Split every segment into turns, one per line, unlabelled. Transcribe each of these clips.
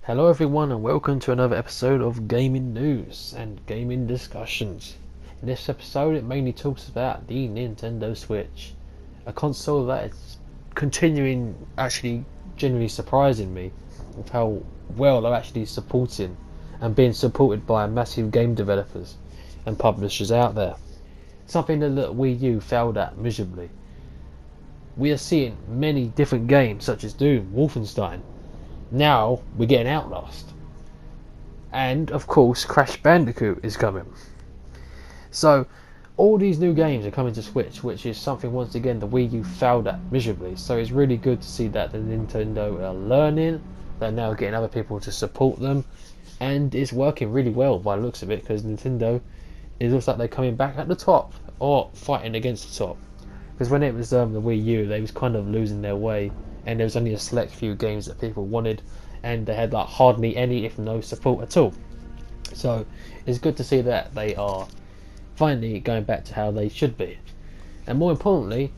Hello everyone and welcome to another episode of Gaming News and Gaming Discussions. In this episode it mainly talks about the Nintendo Switch, a console that is continuing actually genuinely surprising me with how well they're actually supporting and being supported by massive game developers and publishers out there. Something that the Wii U failed at miserably. We are seeing many different games such as Doom, Wolfenstein. Now we're getting Outlast, and of course Crash Bandicoot is coming. So all these new games are coming to Switch, which is something once again the Wii U failed at miserably. So it's really good to see that the Nintendo are learning. They're now getting other people to support them, and it's working really well by the looks of it, because Nintendo, it looks like they're coming back at the top or fighting against the top. Because when it was the Wii U, they was kind of losing their way, and there was only a select few games that people wanted, and they had like hardly any, if no, support at all. So it's good to see that they are finally going back to how they should be. And more importantly,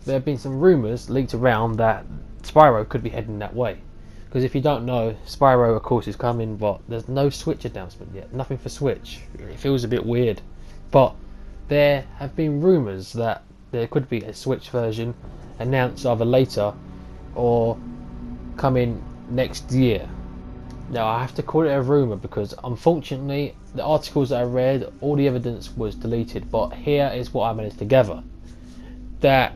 there have been some rumours leaked around that Spyro could be heading that way. Because if you don't know, Spyro of course is coming, but there's no Switch announcement yet. Nothing for Switch. It feels a bit weird. But there have been rumours that there could be a Switch version announced either later or coming next year. Now I have to call it a rumour because unfortunately the articles that I read, all the evidence was deleted, but here is what I managed to gather. That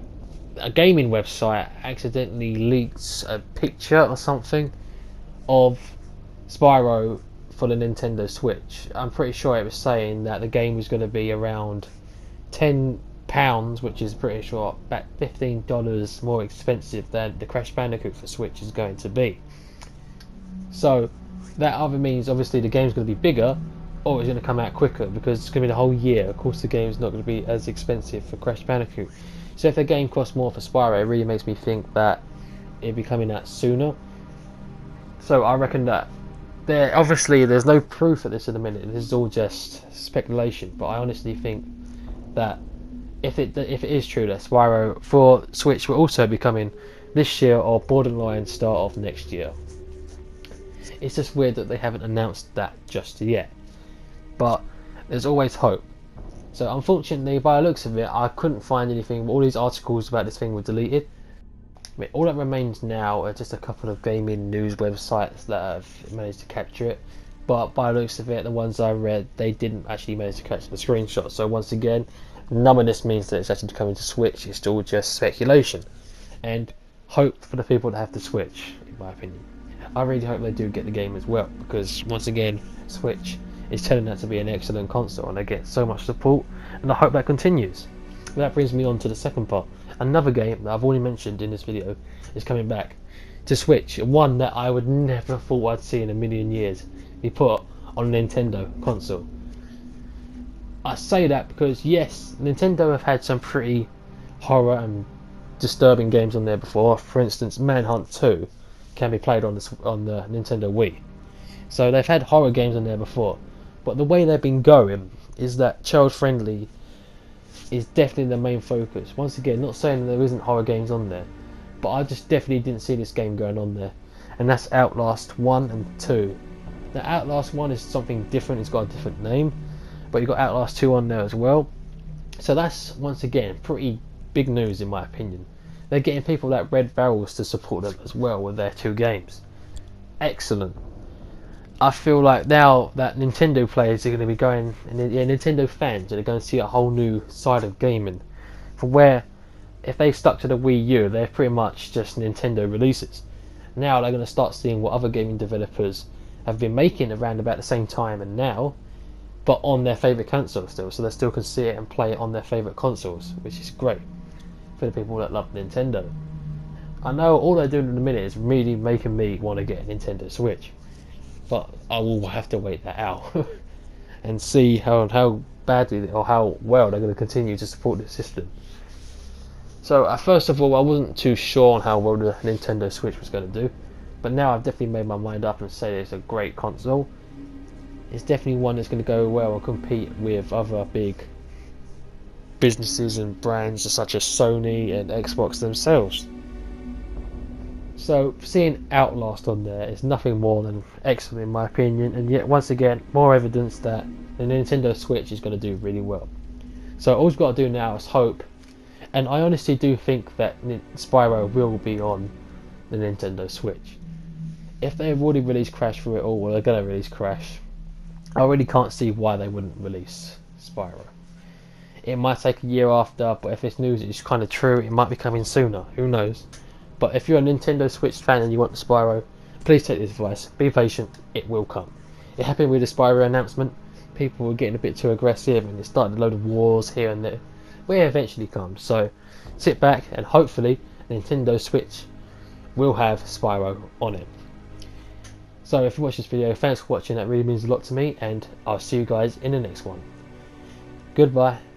a gaming website accidentally leaked a picture or something of Spyro for the Nintendo Switch. I'm pretty sure it was saying that the game was going to be around £10, which is pretty sure about $15 more expensive than the Crash Bandicoot for Switch is going to be. So that either means obviously the game's going to be bigger, or it's going to come out quicker, because it's going to be the whole year. Of course the game's not going to be as expensive for Crash Bandicoot. So if the game costs more for Spyro, it really makes me think that it'll be coming out sooner. So I reckon that there's no proof of this at the minute. This is all just speculation, but I honestly think that if it is true that Spyro for Switch will also be coming this year or borderline start of next year. It's just weird that they haven't announced that just yet, but there's always hope. So unfortunately, by the looks of it, I couldn't find anything. All these articles about this thing were deleted. I mean, all that remains now are just a couple of gaming news websites that have managed to capture it, but by the looks of it, the ones I read, they didn't actually manage to capture the screenshot. So once again, none of this means that it's actually coming to Switch. It's all just speculation and hope for the people that have to Switch, in my opinion. I really hope they do get the game as well, because once again, Switch is turning out to be an excellent console and they get so much support, and I hope that continues. But that brings me on to the second part. Another game that I've already mentioned in this video is coming back to Switch, one that I would never have thought I'd see in a million years be put on a Nintendo console. I say that because yes, Nintendo have had some pretty horror and disturbing games on there before. For instance, Manhunt 2 can be played on the Nintendo Wii. So they've had horror games on there before, but the way they've been going is that child friendly is definitely the main focus. Once again, not saying that there isn't horror games on there, but I just definitely didn't see this game going on there, and that's Outlast 1 and 2. Now Outlast 1 is something different, it's got a different name, but you've got Outlast 2 on there as well. So that's once again pretty big news in my opinion. They're getting people like Red Barrels to support them as well with their two games. Excellent. I feel like now that Nintendo players are going to be going, and Nintendo fans are going to see a whole new side of gaming. From where, if they stuck to the Wii U, they're pretty much just Nintendo releases. Now they're going to start seeing what other gaming developers have been making around about the same time and now, but on their favourite console still, so they still can see it and play it on their favourite consoles, which is great for the people that love Nintendo. I know all they're doing in a minute is really making me want to get a Nintendo Switch, but I will have to wait that out and see how badly or how well they're going to continue to support the system. So first of all, I wasn't too sure on how well the Nintendo Switch was going to do, but now I've definitely made my mind up and say it's a great console. It's definitely one that's going to go well and compete with other big businesses and brands such as Sony and Xbox themselves. So seeing Outlast on there is nothing more than excellent in my opinion, and yet once again more evidence that the Nintendo Switch is going to do really well. So all we've got to do now is hope, and I honestly do think that Spyro will be on the Nintendo Switch. If they've already released Crash for it all, well, they're going to release Crash. I really can't see why they wouldn't release Spyro. It might take a year after, but if this news is kind of true, it might be coming sooner. Who knows? But if you're a Nintendo Switch fan and you want the Spyro, please take this advice. Be patient. It will come. It happened with the Spyro announcement. People were getting a bit too aggressive and it started a load of wars here and there. But it eventually comes. So sit back and hopefully Nintendo Switch will have Spyro on it. So if you watch this video, thanks for watching. That really means a lot to me, and I'll see you guys in the next one. Goodbye.